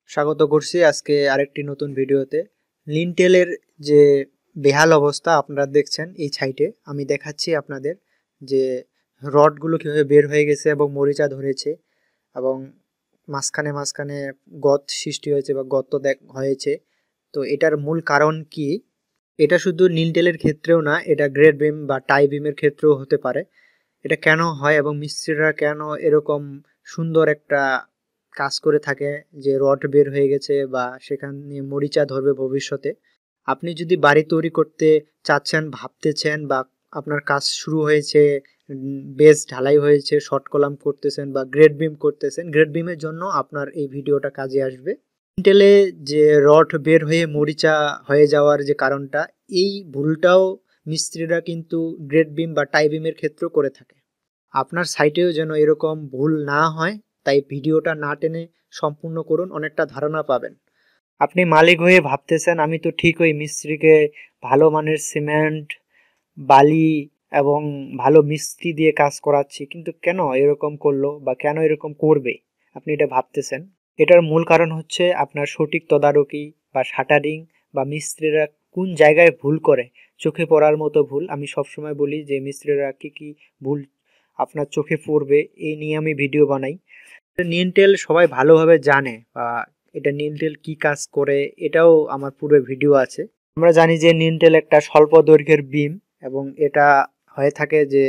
স্বাগত করছি আজকে আরেকটি নতুন ভিডিওতে। লিনটেলের যে বেহাল অবস্থা আপনারা দেখছেন এই সাইটে, আমি দেখাচ্ছি আপনাদের যে রডগুলো কীভাবে বের হয়ে গেছে এবং মরিচা ধরেছে এবং মাঝখানে মাঝখানে গর্ত সৃষ্টি হয়েছে বা গর্ত হয়েছে। তো এটার মূল কারণ কি? এটা শুধু লিনটেলের ক্ষেত্রেও না, এটা গ্রেড বিম বা টাই বিমের ক্ষেত্রেও হতে পারে। এটা কেন হয় এবং মিস্ত্রিরা কেন এরকম সুন্দর একটা কাজ করে থাকে যে রড বের হয়ে গেছে বা সেখানে মরিচা ধরবে ভবিষ্যতে? আপনি যদি বাড়ি তৈরি করতে চাচ্ছেন, ভাবতেছেন বা আপনার কাজ শুরু হয়েছে, বেস ঢালাই হয়েছে, শর্ট কলাম করতেছেন বা গ্রেড বিম করতেছেন, গ্রেড বিমের জন্য আপনার এই ভিডিওটা কাজে আসবে। ইন্টেলে যে রড বের হয়ে মরিচা হয়ে যাওয়ার যে কারণটা, এই ভুলটাও মিস্ত্রিরা কিন্তু গ্রেড বিম বা টাই বিমের ক্ষেত্রেও করে থাকে। আপনার সাইটেও যেন এরকম ভুল না হয়, তাই ভিডিওটা না টেনে সম্পূর্ণ করুন, অনেকটা ধারণা পাবেন। আপনি মালিক হয়ে ভাবতেছেন আমি তো ঠিক ওই মিস্ত্রিকে ভালো মানের সিমেন্ট, বালি এবং ভালো মিস্ত্রি দিয়ে কাজ করাচ্ছি, কিন্তু কেন এরকম করলো বা কেন এরকম করবে, আপনি এটা ভাবতেছেন। এটার মূল কারণ হচ্ছে আপনার সঠিক তদারকি বা শাটারিং বা মিস্ত্রিরা কোন জায়গায় ভুল করে, চোখে পড়ার মতো ভুল। আমি সবসময় বলি যে মিস্ত্রিরা কি ভুল আপনার চোখে পড়বে, এই নিয়ে আমি ভিডিও বানাই। নিনটেল সবাই ভালোভাবে জানে বা এটা নিনটেল কি কাজ করে এটাও আমার পুরো ভিডিও আছে। আমরা জানি যে নিনটেল একটা স্বল্প দৈর্ঘ্যের বিম এবং এটা হয়ে থাকে যে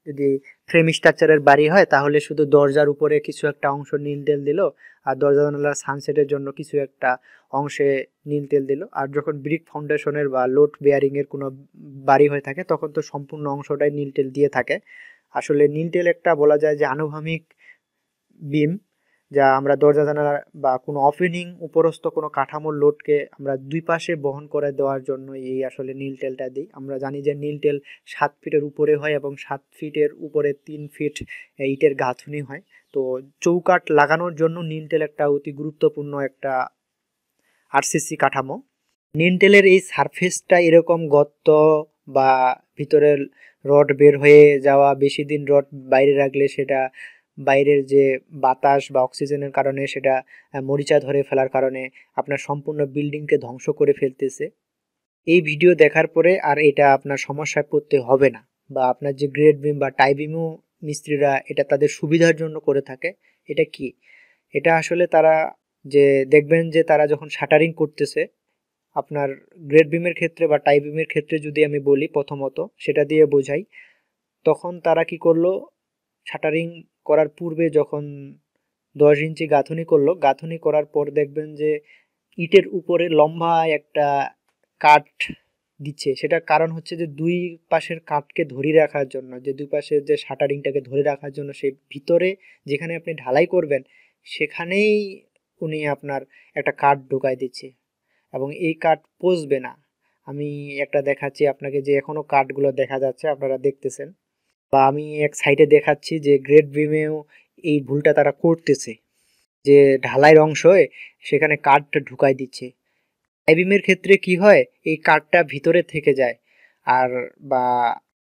যদি ফ্রেম স্ট্রাকচারের বাড়ি হয় তাহলে শুধু দরজার উপরে কিছু একটা অংশ নিনটেল দিল, আর দরজা জানালার সানসেটের জন্য কিছু একটা অংশে নিনটেল দিল। আর যখন ব্রিক ফাউন্ডেশনের বা লোড বেয়ারিংয়ের কোনো বাড়ি হয়ে থাকে তখন তো সম্পূর্ণ অংশটাই নিনটেল দিয়ে থাকে। আসলে নিনটেল একটা বলা যায় যে আনুভূমিক বিম, যা আমরা দরজা জানালা বা কোনো ওপেনিং উপরস্থ কোনো কাঠামোর লোডকে আমরা দুই পাশে বহন করে দেওয়ার জন্য এই আসলে নিলটেলটা দিই। আমরা জানি যে নিলটেল 7 ফিটের উপরে হয় এবং 7 ফিটের উপরে 3 ফিট ইটের গাঁথুনি হয়। তো চৌকাঠ লাগানোর জন্য নিলটেল একটা অতি গুরুত্বপূর্ণ একটা আরসিসি কাঠামো। নিলটেলের এই সারফেসটা এরকম গর্ত বা ভিতরের রড বের হয়ে যাওয়া, বেশি দিন রড বাইরে রাখলে সেটা বাইরের যে বাতাস বা অক্সিজেনের কারণে সেটা মরিচা ধরে ফেলার কারণে আপনার সম্পূর্ণ বিল্ডিংকে ধ্বংস করে ফেলতেছে। এই ভিডিও দেখার পরে আর এটা আপনার সমস্যায় পড়তে হবে না, বা আপনার যে গ্রেড বিম বা টাই বিমও মিস্ত্রিরা এটা তাদের সুবিধার জন্য করে থাকে। এটা কি? এটা আসলে তারা যে দেখবেন যে তারা যখন শাটারিং করতেছে, আপনার গ্রেড বিমের ক্ষেত্রে বা টাই বিমের ক্ষেত্রে যদি আমি বলি, প্রথমত সেটা দিয়ে বোঝাই, তখন তারা কি করলো, শাটারিং করার পূর্বে যখন 10 ইঞ্চি গাঁথুনি করলো, গাঁথুনি করার পর দেখবেন যে ইটের উপরে লম্বা একটা কাঠ দিচ্ছে। সেটার কারণ হচ্ছে যে দুই পাশের কাঠকে ধরে রাখার জন্য, যে দুই পাশের যে শাটারিংটাকে ধরে রাখার জন্য, সেই ভিতরে যেখানে আপনি ঢালাই করবেন সেখানেই উনি আপনার একটা কাঠ ঢুকাই দিচ্ছে এবং এই কাঠ পচবে না। আমি একটা দেখাচ্ছি আপনাকে, যে এখনো কাঠগুলো দেখা যাচ্ছে, আপনারা দেখতেছেন, বা আমি এক সাইডে দেখাচ্ছি যে গ্রেড বিমেও এই ভুলটা তারা করতেছে, যে ঢালাইয়ের অংশে সেখানে কাঠটা ঢুকাই দিচ্ছে। আই বিমের ক্ষেত্রে কি হয়, এই কাঠটা ভিতরে থেকে যায়। আর বা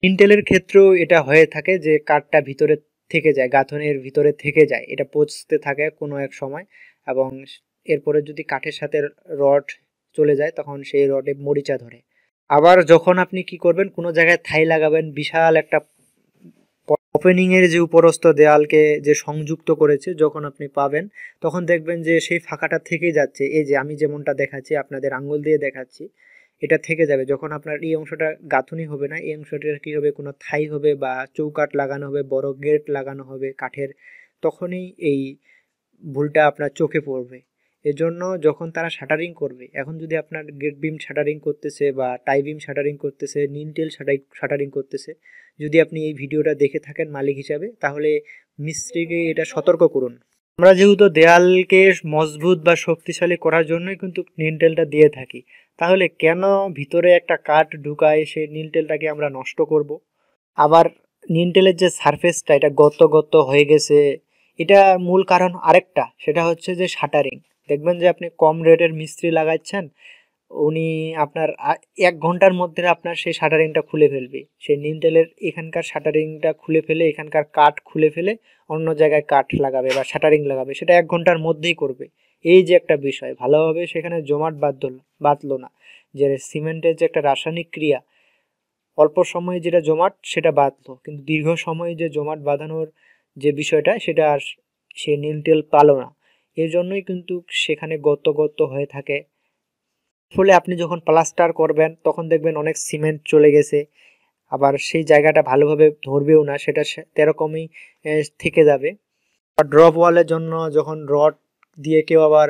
ইন্টেলের ক্ষেত্রেও এটা হয়ে থাকে যে কাঠটা ভিতরে থেকে যায়, গাঁথনের ভিতরে থেকে যায়, এটা পচতে থাকে কোনো এক সময় এবং এরপরে যদি কাঠের সাথে রড চলে যায় তখন সেই রডে মরিচা ধরে। আবার যখন আপনি কি করবেন, কোনো জায়গায় থাই লাগাবেন, বিশাল একটা ওপেনিং এর যে উপরস্থ দেয়ালকে যে সংযুক্ত করেছে, যখন আপনি পাবেন তখন দেখবেন যে সেই ফাঁকাটা থেকেই যাচ্ছে। এই যে আমি যেমনটা দেখাচ্ছি, আপনাদের আঙ্গুল দিয়ে দেখাচ্ছি, এটা থেকে যাবে। যখন আপনার এই অংশটা গাঁথুনি হবে না, এই অংশটা কি হবে, কোনো থাই হবে বা চৌকাঠ লাগানো হবে, বড় গেট লাগানো হবে কাঠের, তখনই এই ভুলটা আপনার চোখে পড়বে। এজন্য যখন তারা শাটারিং করবে, এখন যদি আপনার গেট বিম শাটারিং করতেছে বা টাই বিম শাটারিং করতেছে, নিনটেল শাটারিং করতেছে, যদি আপনি এই ভিডিওটা দেখে থাকেন মালিক হিসাবে, তাহলে মিস্ত্রিকে এটা সতর্ক করুন। আমরা যেহেতু দেয়ালকে মজবুত বা শক্তিশালী করার জন্যই কিন্তু নিনটেলটা দিয়ে থাকি, তাহলে কেন ভিতরে একটা কাঠ ঢুকায় সেই নিনটেলটাকে আমরা নষ্ট করব? আবার নিনটেলের যে সারফেসটা এটা গত গত হয়ে গেছে, এটা মূল কারণ আরেকটা, সেটা হচ্ছে যে শাটারিং। দেখবেন যে আপনি কম রেটের মিস্ত্রি লাগাচ্ছেন, উনি আপনার 1 ঘন্টার মধ্যে আপনার সেই শাটারিংটা খুলে ফেলবে। সেই নিনটেলের এখানকার শাটারিংটা খুলে ফেলে, এখানকার কাঠ খুলে ফেলে অন্য জায়গায় কাঠ লাগাবে বা শাটারিং লাগাবে, সেটা 1 ঘন্টার মধ্যেই করবে। এই যে একটা বিষয়, ভালোভাবে সেখানে জমাট বাঁধলো না, যে সিমেন্টের যে একটা রাসায়নিক ক্রিয়া, অল্প সময়ে যেটা জমাট সেটা বাঁধলো, কিন্তু দীর্ঘ সময়ে যে জমাট বাঁধানোর যে বিষয়টা সেটা আর সে নিলটেল পালো না। এর জন্যই কিন্তু সেখানে গর্ত গর্ত হয়ে থাকে। ফলে আপনি যখন প্লাস্টার করবেন তখন দেখবেন অনেক সিমেন্ট চলে গেছে, আবার সেই জায়গাটা ভালোভাবে ধরবেও না, সেটা তেরকমই থেকে যাবে। আর ড্রপ ওয়ালের জন্য যখন রড দিয়ে কেউ আবার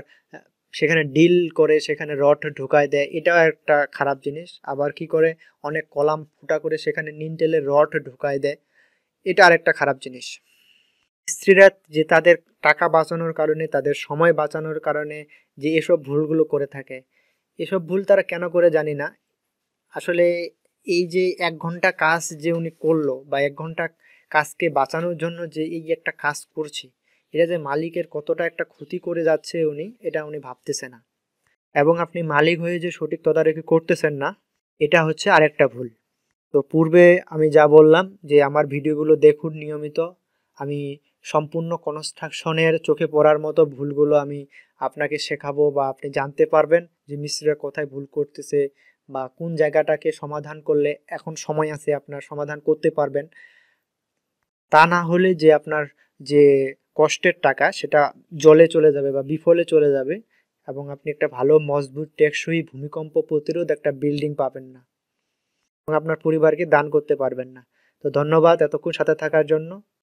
সেখানে ডিল করে সেখানে রড ঢুকায় দেয়, এটাও একটা খারাপ জিনিস। আবার কি করে অনেক কলাম ফুটা করে সেখানে নিনটেলের রড ঢুকায় দেয়, এটা আরেকটা খারাপ জিনিস। মিস্ত্রিরা যে তাদের টাকা বাঁচানোর কারণে, তাদের সময় বাঁচানোর কারণে যে এসব ভুলগুলো করে থাকে, এসব ভুল তারা কেন করে জানি না। আসলে এই যে 1 ঘন্টা কাজ যে উনি করলো, বা 1 ঘন্টা কাজকে বাঁচানোর জন্য যে এই একটা কাজ করছে, এটা যে মালিকের কতটা একটা ক্ষতি করে যাচ্ছে এটা উনি ভাবতেছে না। এবং আপনি মালিক হয়ে যে সঠিক তদারকি করতেছেন না, এটা হচ্ছে আরেকটা ভুল। তো পূর্বে আমি যা বললাম যে আমার ভিডিওগুলো দেখুন নিয়মিত, আমি সম্পূর্ণ কনস্ট্রাকশনের চোখে পড়ার মতো ভুলগুলো আমি আপনাকে শেখাবো, বা আপনি জানতে পারবেন যে মিস্ত্রিরা কোথায় ভুল করতেছে, বা কোন জায়গাটাকে সমাধান করলে এখন সময় আছে আপনার সমাধান করতে পারবেন। তা না হলে যে আপনার যে কষ্টের টাকা সেটা জলে চলে যাবে বা বিফলে চলে যাবে, এবং আপনি একটা ভালো মজবুত টেকসই ভূমিকম্প প্রতিরোধ একটা বিল্ডিং পাবেন না, এবং আপনার পরিবারকে দান করতে পারবেন না। তো ধন্যবাদ এতক্ষণ সাথে থাকার জন্য।